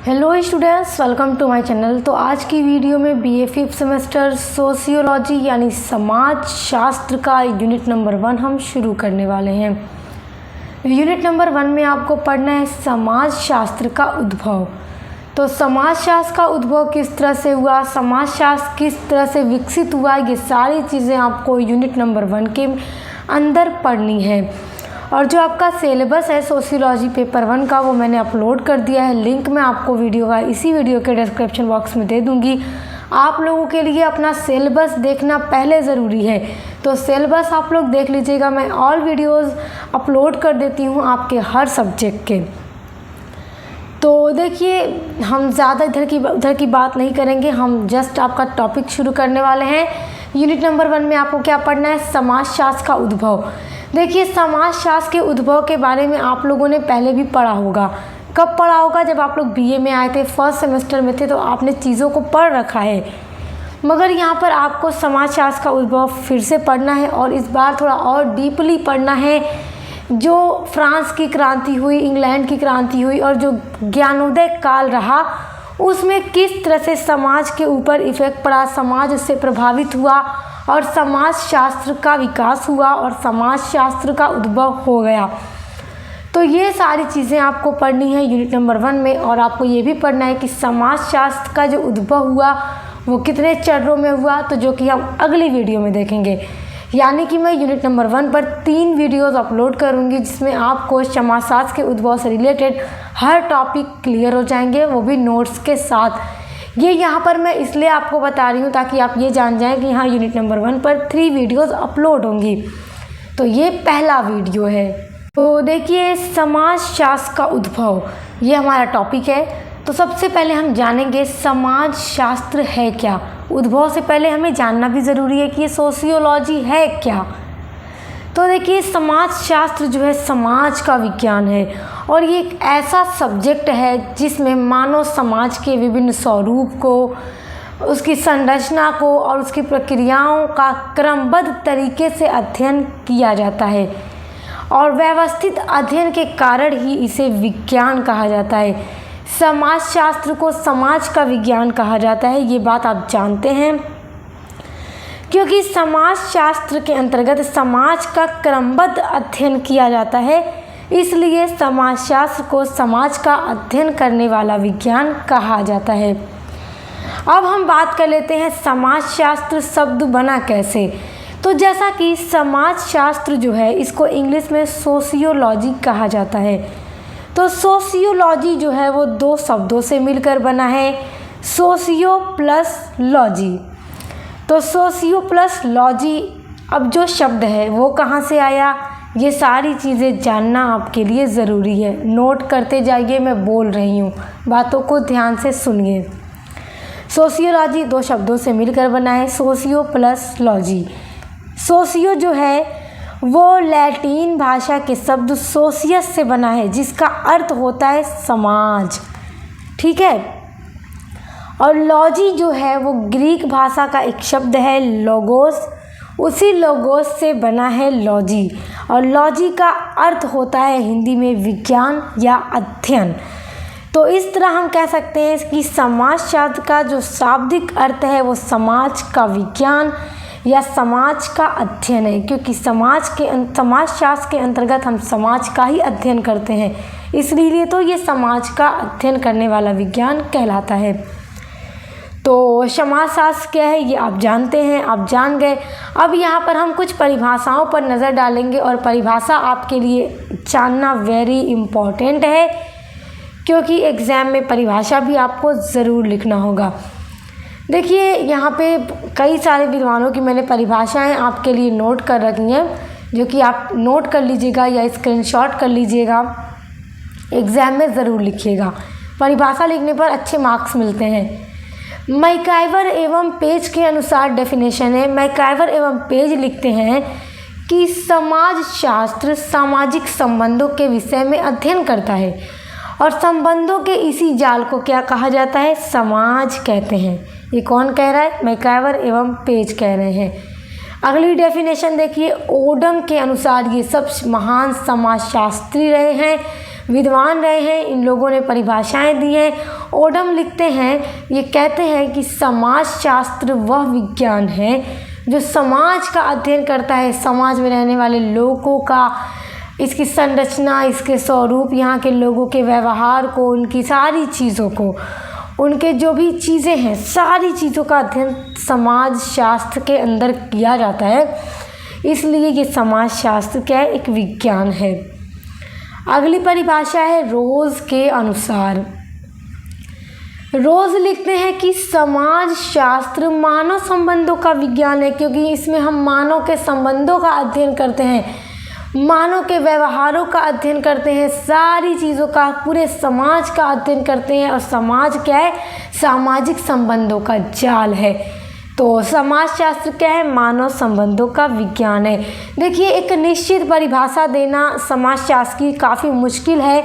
Hello students, welcome to my channel. तो आज की वीडियो में बीए 5th सेमेस्टर सोशियोलॉजी यानी समाज शास्त्र का यूनिट नंबर 1 हम शुरू करने वाले हैं। यूनिट नंबर 1 में आपको पढ़ना है समाज शास्त्र का उद्भव। तो समाज शास्त्र का उद्भव किस तरह से हुआ, समाज शास्त्र किस तरह से विकसित हुआ, ये सारी चीज़ें आपको यूनिट नंबर 1 के अंदर पढ़नी है। और जो आपका सिलेबस है सोशियोलॉजी पेपर 1 का, वो मैंने अपलोड कर दिया है। लिंक मैं आपको वीडियो का इसी वीडियो के डिस्क्रिप्शन बॉक्स में दे दूंगी। आप लोगों के लिए अपना सिलेबस देखना पहले ज़रूरी है, तो सिलेबस आप लोग देख लीजिएगा। मैं ऑल वीडियोस अपलोड कर देती हूँ आपके हर सब्जेक्ट के। तो देखिए, हम ज़्यादा उधर की बात नहीं करेंगे, हम जस्ट आपका टॉपिक शुरू करने वाले हैं। यूनिट नंबर 1 में आपको क्या पढ़ना है, समाज शास्त्र का उद्भव। देखिए, समाज शास्त्र के उद्भव के बारे में आप लोगों ने पहले भी पढ़ा होगा। कब पढ़ा होगा? जब आप लोग बीए में आए थे, फर्स्ट सेमेस्टर में थे, तो आपने चीज़ों को पढ़ रखा है। मगर यहाँ पर आपको समाज शास्त्र का उद्भव फिर से पढ़ना है, और इस बार थोड़ा और डीपली पढ़ना है। जो फ्रांस की क्रांति हुई, इंग्लैंड की क्रांति हुई, और जो ज्ञानोदय काल रहा, उसमें किस तरह से समाज के ऊपर इफ़ेक्ट पड़ा, समाज उससे प्रभावित हुआ, और समाज शास्त्र का विकास हुआ, और समाज शास्त्र का उद्भव हो गया। तो ये सारी चीज़ें आपको पढ़नी है यूनिट नंबर 1 में। और आपको ये भी पढ़ना है कि समाज शास्त्र का जो उद्भव हुआ वो कितने चरणों में हुआ, तो जो कि हम अगली वीडियो में देखेंगे। यानी कि मैं यूनिट नंबर 1 पर 3 वीडियोज़ अपलोड करूँगी, जिसमें आपको समाज शास्त्र के उद्भव से रिलेटेड हर टॉपिक क्लियर हो जाएंगे, वो भी नोट्स के साथ। ये यहाँ पर मैं इसलिए आपको बता रही हूँ ताकि आप ये जान जाएं कि हाँ, यूनिट नंबर 1 पर 3 वीडियोज़ अपलोड होंगी। तो ये पहला वीडियो है। तो देखिए, समाज शास्त्र का उद्भव, ये हमारा टॉपिक है। तो सबसे पहले हम जानेंगे समाज शास्त्र है क्या। उद्भव से पहले हमें जानना भी ज़रूरी है कि ये सोशियोलॉजी है क्या। तो देखिए, समाज शास्त्र जो है समाज का विज्ञान है, और ये एक ऐसा सब्जेक्ट है जिसमें मानव समाज के विभिन्न स्वरूप को, उसकी संरचना को और उसकी प्रक्रियाओं का क्रमबद्ध तरीके से अध्ययन किया जाता है। और व्यवस्थित अध्ययन के कारण ही इसे विज्ञान कहा जाता है। समाज शास्त्र को समाज का विज्ञान कहा जाता है, ये बात आप जानते हैं, क्योंकि समाज शास्त्र के अंतर्गत समाज का क्रमबद्ध अध्ययन किया जाता है। इसलिए समाज शास्त्र को समाज का अध्ययन करने वाला विज्ञान कहा जाता है। अब हम बात कर लेते हैं समाज शास्त्र शब्द बना कैसे। तो जैसा कि समाज शास्त्र जो है, इसको इंग्लिश में सोशियोलॉजी कहा जाता है। तो सोशियोलॉजी जो है वो 2 शब्दों से मिलकर बना है, सोशियो प्लस लॉजी। तो सोशियो प्लस लॉजी, अब जो शब्द है वो कहाँ से आया, ये सारी चीज़ें जानना आपके लिए ज़रूरी है। नोट करते जाइए, मैं बोल रही हूँ, बातों को ध्यान से सुनिए। सोशियोलॉजी 2 शब्दों से मिलकर बना है, सोशियो प्लस लॉजी। सोशियो जो है वो लैटिन भाषा के शब्द सोशियस से बना है, जिसका अर्थ होता है समाज, ठीक है। और लॉजी जो है वो ग्रीक भाषा का एक शब्द है, लोगोस, उसी लोगोस से बना है लॉजी। और लॉजी का अर्थ होता है हिंदी में विज्ञान या अध्ययन। तो इस तरह हम कह सकते हैं कि समाज शास्त्र का जो शाब्दिक अर्थ है वो समाज का विज्ञान या समाज का अध्ययन है, क्योंकि समाज शास्त्र के अंतर्गत हम समाज का ही अध्ययन करते हैं, इसलिए तो ये समाज का अध्ययन करने वाला विज्ञान कहलाता है। तो समाज शास्त्र क्या है ये आप जानते हैं, आप जान गए। अब यहाँ पर हम कुछ परिभाषाओं पर नज़र डालेंगे, और परिभाषा आपके लिए जानना वेरी इम्पॉर्टेंट है, क्योंकि एग्ज़ाम में परिभाषा भी आपको ज़रूर लिखना होगा। देखिए, यहाँ पे कई सारे विद्वानों की मैंने परिभाषाएं आपके लिए नोट कर रखी हैं, जो कि आप नोट कर लीजिएगा या स्क्रीनशॉट कर लीजिएगा, एग्ज़ाम में ज़रूर लिखिएगा। परिभाषा लिखने पर अच्छे मार्क्स मिलते हैं। मैकाइवर एवं पेज के अनुसार डेफिनेशन है, मैकाइवर एवं पेज लिखते हैं कि समाज शास्त्र सामाजिक संबंधों के विषय में अध्ययन करता है, और संबंधों के इसी जाल को क्या कहा जाता है, समाज कहते हैं। ये कौन कह रहा है? मैकाइवर एवं पेज कह रहे हैं। अगली डेफिनेशन देखिए, ओडम के अनुसार ये सब महान समाजशास्त्री रहे हैं। विद्वान रहे हैं, इन लोगों ने परिभाषाएं दी हैं। ओडम लिखते हैं, ये कहते हैं कि समाजशास्त्र वह विज्ञान है जो समाज का अध्ययन करता है, समाज में रहने वाले लोगों का, इसकी संरचना, इसके स्वरूप, यहाँ के लोगों के व्यवहार को, उनकी सारी चीज़ों को, उनके जो भी चीज़ें हैं, सारी चीज़ों का अध्ययन समाजशास्त्र के अंदर किया जाता है। इसलिए ये समाजशास्त्र क्या है, एक विज्ञान है। अगली परिभाषा है रोज के अनुसार। रोज लिखते हैं कि समाजशास्त्र मानव संबंधों का विज्ञान है, क्योंकि इसमें हम मानव के संबंधों का अध्ययन करते हैं, मानव के व्यवहारों का अध्ययन करते हैं, सारी चीज़ों का, पूरे समाज का अध्ययन करते हैं। और समाज क्या है, सामाजिक संबंधों का जाल है। तो समाजशास्त्र क्या है, मानव संबंधों का विज्ञान है। देखिए, एक निश्चित परिभाषा देना समाजशास्त्र की काफ़ी मुश्किल है,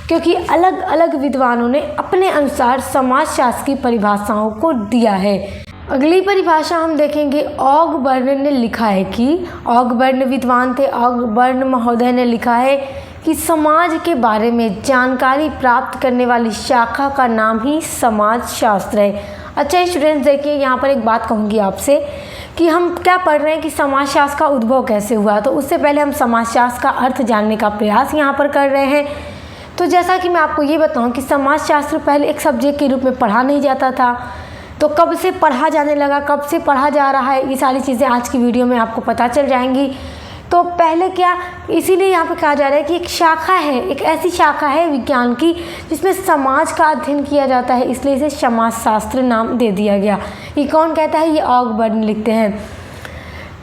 क्योंकि अलग अलग विद्वानों ने अपने अनुसार समाजशास्त्र की परिभाषाओं को दिया है। अगली परिभाषा हम देखेंगे, ऑगबर्न ने लिखा है कि, ऑगबर्न विद्वान थे, ऑगबर्न महोदय ने लिखा है कि समाज के बारे में जानकारी प्राप्त करने वाली शाखा का नाम ही समाजशास्त्र है। अच्छा स्टूडेंट्स, देखिए यहाँ पर एक बात कहूँगी आपसे कि हम क्या पढ़ रहे हैं कि समाजशास्त्र का उद्भव कैसे हुआ। तो उससे पहले हम समाजशास्त्र का अर्थ जानने का प्रयास यहाँ पर कर रहे हैं। तो जैसा कि मैं आपको ये बताऊँ कि समाजशास्त्र पहले एक सब्जेक्ट के रूप में पढ़ा नहीं जाता था, तो कब से पढ़ा जाने लगा, कब से पढ़ा जा रहा है, ये सारी चीज़ें आज की वीडियो में आपको पता चल जाएंगी। तो पहले क्या, इसीलिए यहाँ पे कहा जा रहा है कि एक शाखा है, एक ऐसी शाखा है विज्ञान की जिसमें समाज का अध्ययन किया जाता है, इसलिए इसे समाजशास्त्र नाम दे दिया गया। ये कौन कहता है, ये ऑगबर्न लिखते हैं।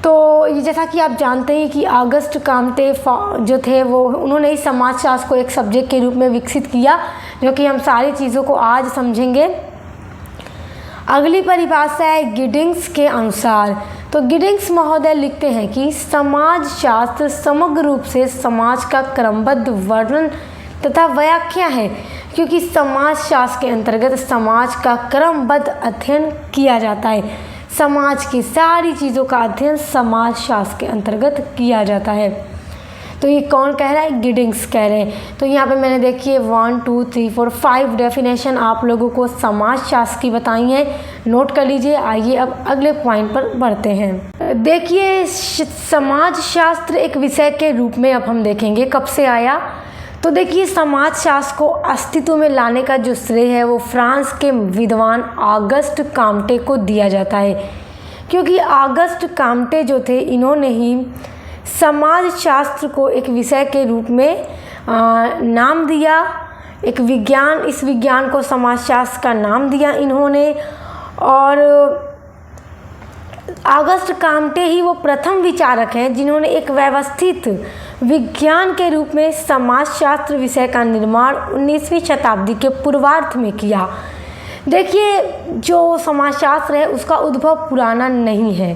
तो ये जैसा कि आप जानते हैं कि ऑगस्ट काम्टे जो थे वो, उन्होंने इस समाजशास्त्र को एक सब्जेक्ट के रूप में विकसित किया, जो कि हम सारी चीज़ों को आज समझेंगे। अगली परिभाषा है गिडिंग्स के अनुसार। तो गिडिंग्स महोदय लिखते हैं कि समाजशास्त्र समग्र रूप से समाज का क्रमबद्ध वर्णन तथा व्याख्या है, क्योंकि समाजशास्त्र के अंतर्गत समाज का क्रमबद्ध अध्ययन किया जाता है। समाज की सारी चीज़ों का अध्ययन समाजशास्त्र के अंतर्गत किया जाता है। तो ये कौन कह रहा है, गिडिंग्स कह रहे हैं। तो यहाँ पे मैंने देखिए 1 2 3 4 5 डेफिनेशन आप लोगों को समाजशास्त्र की बताई हैं, नोट कर लीजिए। आइए अब अगले पॉइंट पर बढ़ते हैं। देखिए, समाजशास्त्र एक विषय के रूप में अब हम देखेंगे कब से आया। तो देखिए, समाजशास्त्र को अस्तित्व में लाने का जो श्रेय है वो फ्रांस के विद्वान ऑगस्ट काम्टे को दिया जाता है, क्योंकि ऑगस्ट काम्टे जो थे, इन्होंने ही समाजशास्त्र को एक विषय के रूप में नाम दिया, एक विज्ञान, इस विज्ञान को समाजशास्त्र का नाम दिया इन्होंने। और ऑगस्ट काम्टे ही वो प्रथम विचारक हैं जिन्होंने एक व्यवस्थित विज्ञान के रूप में समाजशास्त्र विषय का निर्माण 19वीं शताब्दी के पूर्वार्ध में किया। देखिए, जो समाजशास्त्र है उसका उद्भव पुराना नहीं है,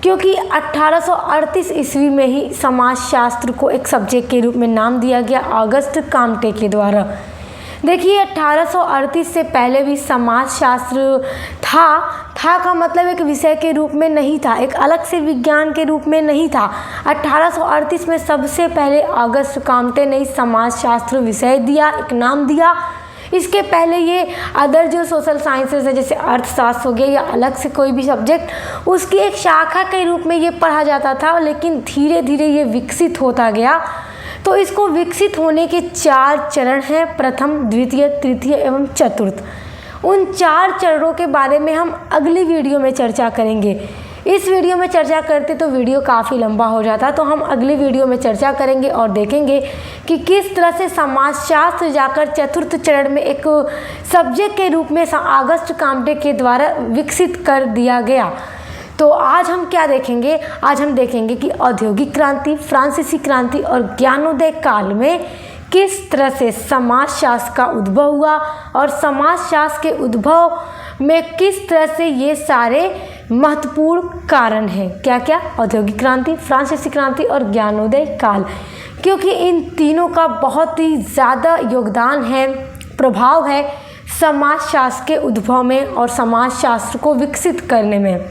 क्योंकि 1838 ईस्वी में ही समाजशास्त्र को एक सब्जेक्ट के रूप में नाम दिया गया ऑगस्ट काम्टे के द्वारा। देखिए, 1838 से पहले भी समाजशास्त्र था का मतलब एक विषय के रूप में नहीं था, एक अलग से विज्ञान के रूप में नहीं था। 1838 में सबसे पहले ऑगस्ट काम्टे ने समाजशास्त्र विषय दिया, एक नाम दिया। इसके पहले ये अदर जो सोशल साइंसेज है, जैसे अर्थशास्त्र हो गया या अलग से कोई भी सब्जेक्ट, उसकी एक शाखा के रूप में ये पढ़ा जाता था, लेकिन धीरे धीरे ये विकसित होता गया। तो इसको विकसित होने के 4 चरण हैं, प्रथम, द्वितीय, तृतीय एवं चतुर्थ। उन 4 चरणों के बारे में हम अगली वीडियो में चर्चा करेंगे। इस वीडियो में चर्चा करते तो वीडियो काफ़ी लंबा हो जाता, तो हम अगली वीडियो में चर्चा करेंगे और देखेंगे कि किस तरह से समाजशास्त्र जाकर चतुर्थ चरण में एक सब्जेक्ट के रूप में ऑगस्ट काम्टे के द्वारा विकसित कर दिया गया। तो आज हम क्या देखेंगे, आज हम देखेंगे कि औद्योगिक क्रांति, फ्रांसीसी क्रांति और ज्ञानोदय काल में किस तरह से समाजशास्त्र का उद्भव हुआ और समाजशास्त्र के उद्भव में किस तरह से ये सारे महत्वपूर्ण कारण हैं। क्या क्या, औद्योगिक क्रांति, फ्रांसीसी क्रांति और ज्ञानोदय काल, क्योंकि इन तीनों का बहुत ही ज़्यादा योगदान है, प्रभाव है समाजशास्त्र के उद्भव में और समाजशास्त्र को विकसित करने में।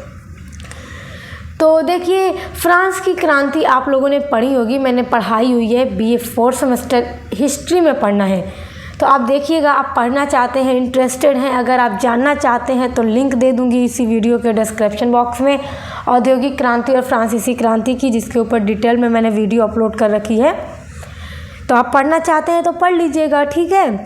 तो देखिए, फ्रांस की क्रांति आप लोगों ने पढ़ी होगी, मैंने पढ़ाई हुई है, BA 4 सेमेस्टर हिस्ट्री में पढ़ना है। तो आप देखिएगा, आप पढ़ना चाहते हैं, इंटरेस्टेड हैं, अगर आप जानना चाहते हैं तो लिंक दे दूंगी इसी वीडियो के डिस्क्रिप्शन बॉक्स में, औद्योगिक क्रांति और फ्रांसीसी क्रांति की, जिसके ऊपर डिटेल में मैंने वीडियो अपलोड कर रखी है। तो आप पढ़ना चाहते हैं तो पढ़ लीजिएगा, ठीक है।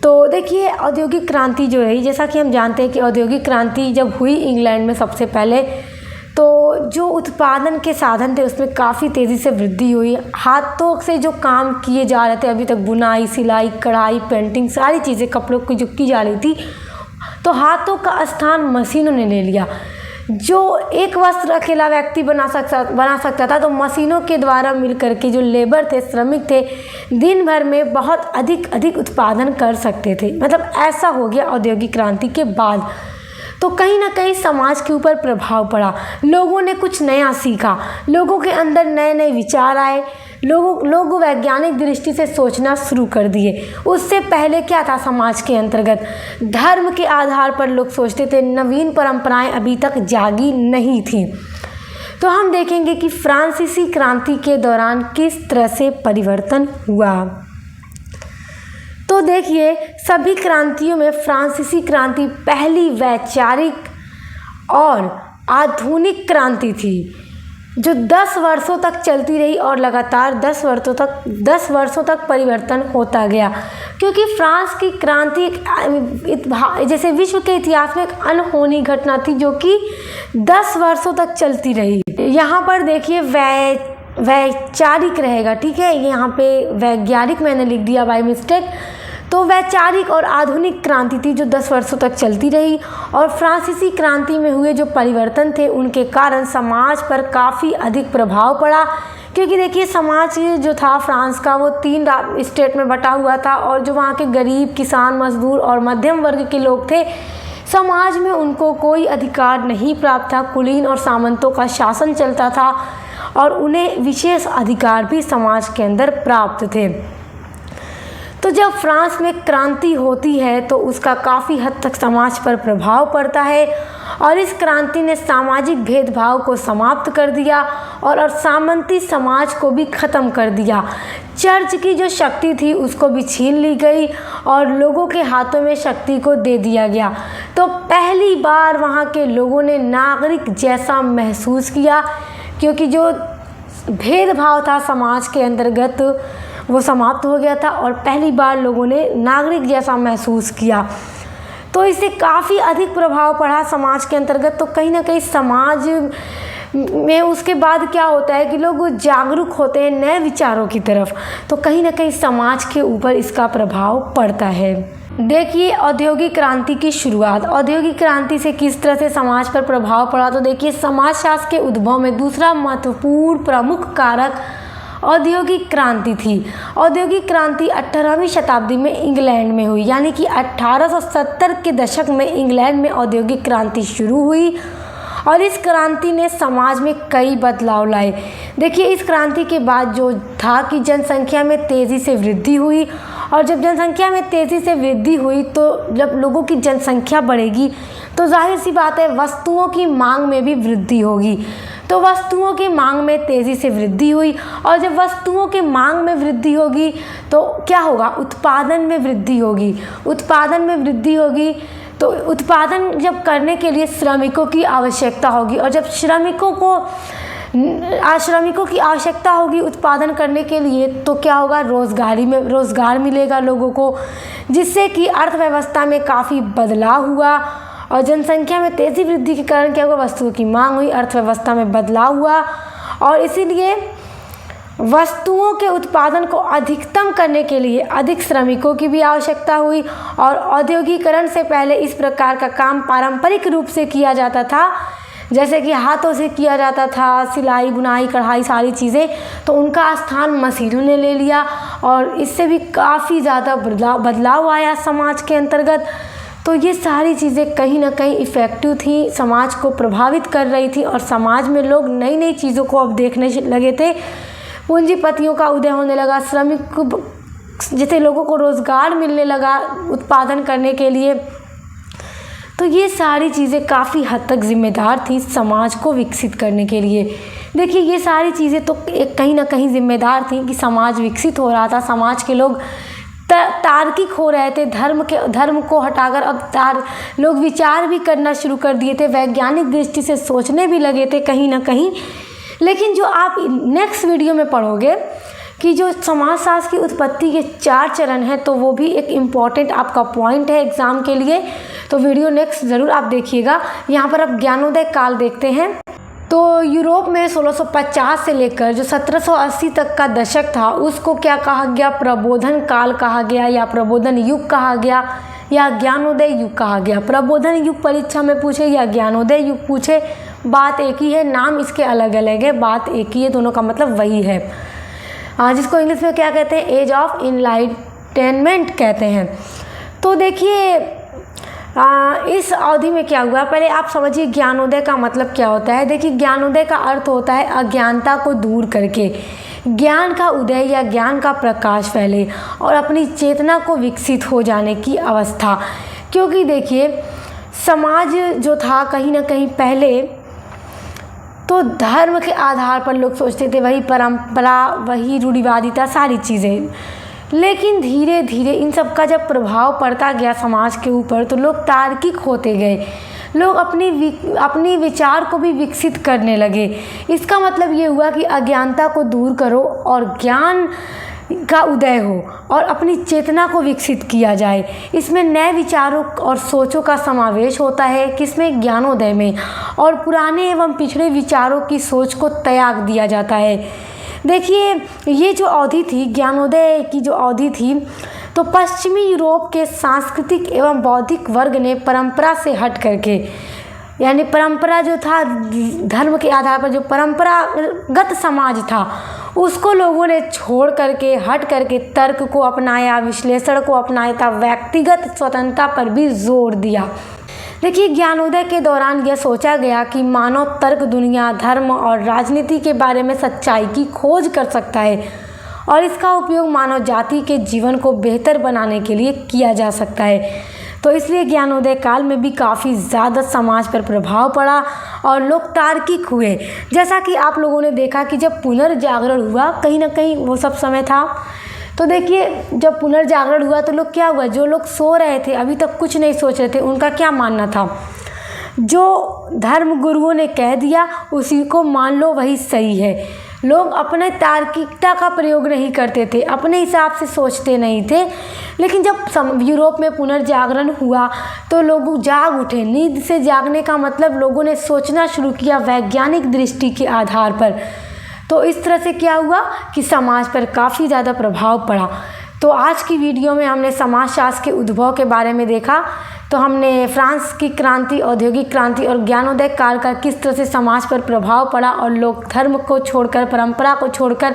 तो देखिए, औद्योगिक क्रांति जो रही, जैसा कि हम जानते हैं कि औद्योगिक क्रांति जब हुई इंग्लैंड में सबसे पहले, तो जो उत्पादन के साधन थे उसमें काफ़ी तेज़ी से वृद्धि हुई। हाथों से जो काम किए जा रहे थे अभी तक, बुनाई, सिलाई, कढ़ाई, पेंटिंग, सारी चीज़ें कपड़ों की जो की जा रही थी, तो हाथों का स्थान मशीनों ने ले लिया। जो एक वस्त्र अकेला व्यक्ति बना सकता था, तो मशीनों के द्वारा मिल करके जो लेबर थे, श्रमिक थे, दिन भर में बहुत अधिक उत्पादन कर सकते थे। मतलब ऐसा हो गया औद्योगिक क्रांति के बाद। तो कहीं ना कहीं समाज के ऊपर प्रभाव पड़ा, लोगों ने कुछ नया सीखा, लोगों के अंदर नए नए विचार आए, लोग वैज्ञानिक दृष्टि से सोचना शुरू कर दिए। उससे पहले क्या था, समाज के अंतर्गत धर्म के आधार पर लोग सोचते थे, नवीन परंपराएं अभी तक जागी नहीं थी। तो हम देखेंगे कि फ्रांसीसी क्रांति के दौरान किस तरह से परिवर्तन हुआ। तो देखिए, सभी क्रांतियों में फ्रांसीसी क्रांति पहली वैचारिक और आधुनिक क्रांति थी, जो 10 वर्षों तक चलती रही और लगातार 10 वर्षों तक परिवर्तन होता गया। क्योंकि फ्रांस की क्रांति जैसे विश्व के इतिहास में एक अनहोनी घटना थी, जो कि 10 वर्षों तक चलती रही। यहाँ पर देखिए वैचारिक रहेगा, ठीक है, यहाँ पे वैज्ञानिक मैंने लिख दिया बाय मिस्टेक। तो वैचारिक और आधुनिक क्रांति थी जो 10 वर्षों तक चलती रही। और फ्रांसीसी क्रांति में हुए जो परिवर्तन थे, उनके कारण समाज पर काफ़ी अधिक प्रभाव पड़ा। क्योंकि देखिए, समाज जो था फ्रांस का, वो 3 स्टेट में बटा हुआ था, और जो वहाँ के गरीब, किसान, मजदूर और मध्यम वर्ग के लोग थे, समाज में उनको कोई अधिकार नहीं प्राप्त था। कुलीन और सामंतों का शासन चलता था और उन्हें विशेष अधिकार भी समाज के अंदर प्राप्त थे। तो जब फ्रांस में क्रांति होती है तो उसका काफ़ी हद तक समाज पर प्रभाव पड़ता है, और इस क्रांति ने सामाजिक भेदभाव को समाप्त कर दिया और सामंती समाज को भी ख़त्म कर दिया। चर्च की जो शक्ति थी उसको भी छीन ली गई और लोगों के हाथों में शक्ति को दे दिया गया। तो पहली बार वहाँ के लोगों ने नागरिक जैसा महसूस किया, क्योंकि जो भेदभाव था समाज के अंतर्गत वो समाप्त हो गया था और पहली बार लोगों ने नागरिक जैसा महसूस किया। तो इससे काफ़ी अधिक प्रभाव पड़ा समाज के अंतर्गत। तो कहीं ना कहीं समाज में उसके बाद क्या होता है कि लोग जागरूक होते हैं नए विचारों की तरफ, तो कहीं ना कहीं समाज के ऊपर इसका प्रभाव पड़ता है। देखिए, औद्योगिक क्रांति की शुरुआत, औद्योगिक क्रांति से किस तरह से समाज पर प्रभाव पड़ा। तो देखिए, समाजशास्त्र के उद्भव में दूसरा महत्वपूर्ण प्रमुख कारक औद्योगिक क्रांति थी। औद्योगिक क्रांति 18वीं शताब्दी में इंग्लैंड में हुई, यानी कि 1870 के दशक में इंग्लैंड में औद्योगिक क्रांति शुरू हुई और इस क्रांति ने समाज में कई बदलाव लाए। देखिए, इस क्रांति के बाद जो था कि जनसंख्या में तेज़ी से वृद्धि हुई, और जब जनसंख्या में तेज़ी से वृद्धि हुई तो जब लोगों की जनसंख्या बढ़ेगी तो जाहिर सी बात है वस्तुओं की मांग में भी वृद्धि होगी। तो वस्तुओं की मांग में तेज़ी से वृद्धि हुई, और जब वस्तुओं के मांग में वृद्धि होगी तो क्या होगा, उत्पादन में वृद्धि होगी। उत्पादन में वृद्धि होगी तो उत्पादन जब करने के लिए श्रमिकों की आवश्यकता होगी, और जब श्रमिकों की आवश्यकता होगी उत्पादन करने के लिए, तो क्या होगा, रोज़गार मिलेगा लोगों को, जिससे कि अर्थव्यवस्था में काफ़ी बदलाव हुआ। और जनसंख्या में तेज़ी वृद्धि के कारण क्या हुआ, वस्तुओं की मांग हुई, अर्थव्यवस्था में बदलाव हुआ, और इसीलिए वस्तुओं के उत्पादन को अधिकतम करने के लिए अधिक श्रमिकों की भी आवश्यकता हुई। और औद्योगिकरण से पहले इस प्रकार का काम पारंपरिक रूप से किया जाता था, जैसे कि हाथों से किया जाता था, सिलाई, बुनाई, कढ़ाई, सारी चीज़ें, तो उनका स्थान मशीनों ने ले लिया और इससे भी काफ़ी ज़्यादा बदलाव आया समाज के अंतर्गत। तो ये सारी चीज़ें कहीं ना कहीं इफ़ेक्टिव थी, समाज को प्रभावित कर रही थी, और समाज में लोग नई नई चीज़ों को अब देखने लगे थे। पूंजीपतियों का उदय होने लगा, श्रमिक जैसे लोगों को रोज़गार मिलने लगा उत्पादन करने के लिए। तो ये सारी चीज़ें काफ़ी हद तक जिम्मेदार थी समाज को विकसित करने के लिए। देखिए ये सारी चीज़ें तो कहीं ना कहीं जिम्मेदार थी कि समाज विकसित हो रहा था, समाज के लोग तार्किक हो रहे थे, धर्म को हटाकर अब लोग विचार भी करना शुरू कर दिए थे, वैज्ञानिक दृष्टि से सोचने भी लगे थे कहीं ना कहीं। लेकिन जो आप नेक्स्ट वीडियो में पढ़ोगे कि जो समाजशास्त्र की उत्पत्ति के 4 चरण हैं, तो वो भी एक इम्पॉर्टेंट आपका पॉइंट है एग्ज़ाम के लिए। तो वीडियो नेक्स्ट ज़रूर आप देखिएगा। यहाँ पर आप ज्ञानोदय काल देखते हैं। तो यूरोप में 1650 से लेकर जो 1780 तक का दशक था उसको क्या कहा गया, प्रबोधन काल कहा गया, या प्रबोधन युग कहा गया, या ज्ञानोदय युग कहा गया। प्रबोधन युग परीक्षा में पूछे या ज्ञानोदय युग पूछे, बात एक ही है, नाम इसके अलग अलग है, बात एक ही है, दोनों का मतलब वही है। जिसको इंग्लिश में क्या कहते हैं, एज ऑफ इनलाइटनमेंट कहते हैं। तो देखिए इस अवधि में क्या हुआ, पहले आप समझिए ज्ञानोदय का मतलब क्या होता है। देखिए ज्ञानोदय का अर्थ होता है अज्ञानता को दूर करके ज्ञान का उदय या ज्ञान का प्रकाश फैले और अपनी चेतना को विकसित हो जाने की अवस्था। क्योंकि देखिए समाज जो था कहीं ना कहीं पहले तो धर्म के आधार पर लोग सोचते थे, वही परंपरा, वही रूढ़िवादिता, सारी चीज़ें। लेकिन धीरे धीरे इन सब का जब प्रभाव पड़ता गया समाज के ऊपर तो लोग तार्किक होते गए, लोग अपनी विचार को भी विकसित करने लगे। इसका मतलब ये हुआ कि अज्ञानता को दूर करो और ज्ञान का उदय हो और अपनी चेतना को विकसित किया जाए। इसमें नए विचारों और सोचों का समावेश होता है, किसमें, ज्ञानोदय में, और पुराने एवं पिछड़े विचारों की सोच को त्याग दिया जाता है। देखिए ये जो अवधि थी, ज्ञानोदय की जो अवधि थी, तो पश्चिमी यूरोप के सांस्कृतिक एवं बौद्धिक वर्ग ने परंपरा से हट करके, यानी परंपरा जो था धर्म के आधार पर जो परंपरागत समाज था उसको लोगों ने छोड़ करके, हट करके तर्क को अपनाया, विश्लेषण को अपनाया था, व्यक्तिगत स्वतंत्रता पर भी जोर दिया। देखिए ज्ञानोदय के दौरान यह सोचा गया कि मानव तर्क दुनिया, धर्म और राजनीति के बारे में सच्चाई की खोज कर सकता है और इसका उपयोग मानव जाति के जीवन को बेहतर बनाने के लिए किया जा सकता है। तो इसलिए ज्ञानोदय काल में भी काफ़ी ज़्यादा समाज पर प्रभाव पड़ा और लोग तार्किक हुए। जैसा कि आप लोगों ने देखा कि जब पुनर्जागरण हुआ, कहीं ना कहीं वो सब समय था, तो देखिए जब पुनर्जागरण हुआ तो लोग क्या हुआ, जो लोग सो रहे थे, अभी तक कुछ नहीं सोच रहे थे, उनका क्या मानना था, जो धर्म गुरुओं ने कह दिया उसी को मान लो, वही सही है। लोग अपने तार्किकता का प्रयोग नहीं करते थे, अपने हिसाब से सोचते नहीं थे। लेकिन जब यूरोप में पुनर्जागरण हुआ तो लोग जाग उठे। नींद से जागने का मतलब लोगों ने सोचना शुरू किया वैज्ञानिक दृष्टि के आधार पर। तो इस तरह से क्या हुआ कि समाज पर काफ़ी ज़्यादा प्रभाव पड़ा। तो आज की वीडियो में हमने समाजशास्त्र के उद्भव के बारे में देखा। तो हमने फ्रांस की क्रांति, औद्योगिक क्रांति और ज्ञानोदय काल का किस तरह से समाज पर प्रभाव पड़ा और लोग धर्म को छोड़कर, परंपरा को छोड़कर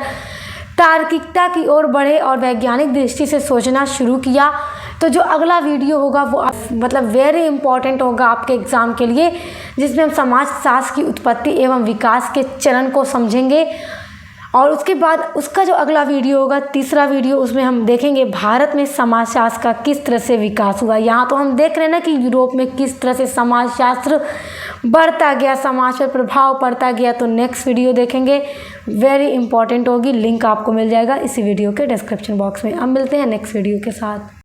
तार्किकता की ओर बढ़े और वैज्ञानिक दृष्टि से सोचना शुरू किया। तो जो अगला वीडियो होगा वो मतलब वेरी इंपॉर्टेंट होगा आपके एग्ज़ाम के लिए, जिसमें हम समाजशास्त्र की उत्पत्ति एवं विकास के चरण को समझेंगे। और उसके बाद उसका जो अगला वीडियो होगा, तीसरा वीडियो, उसमें हम देखेंगे भारत में समाजशास्त्र का किस तरह से विकास हुआ। यहाँ तो हम देख रहे हैं ना कि यूरोप में किस तरह से समाजशास्त्र बढ़ता गया, समाज पर प्रभाव पड़ता गया। तो नेक्स्ट वीडियो देखेंगे, वेरी इंपॉर्टेंट होगी। लिंक आपको मिल जाएगा इसी वीडियो के डिस्क्रिप्शन बॉक्स में। अब मिलते हैं नेक्स्ट वीडियो के साथ।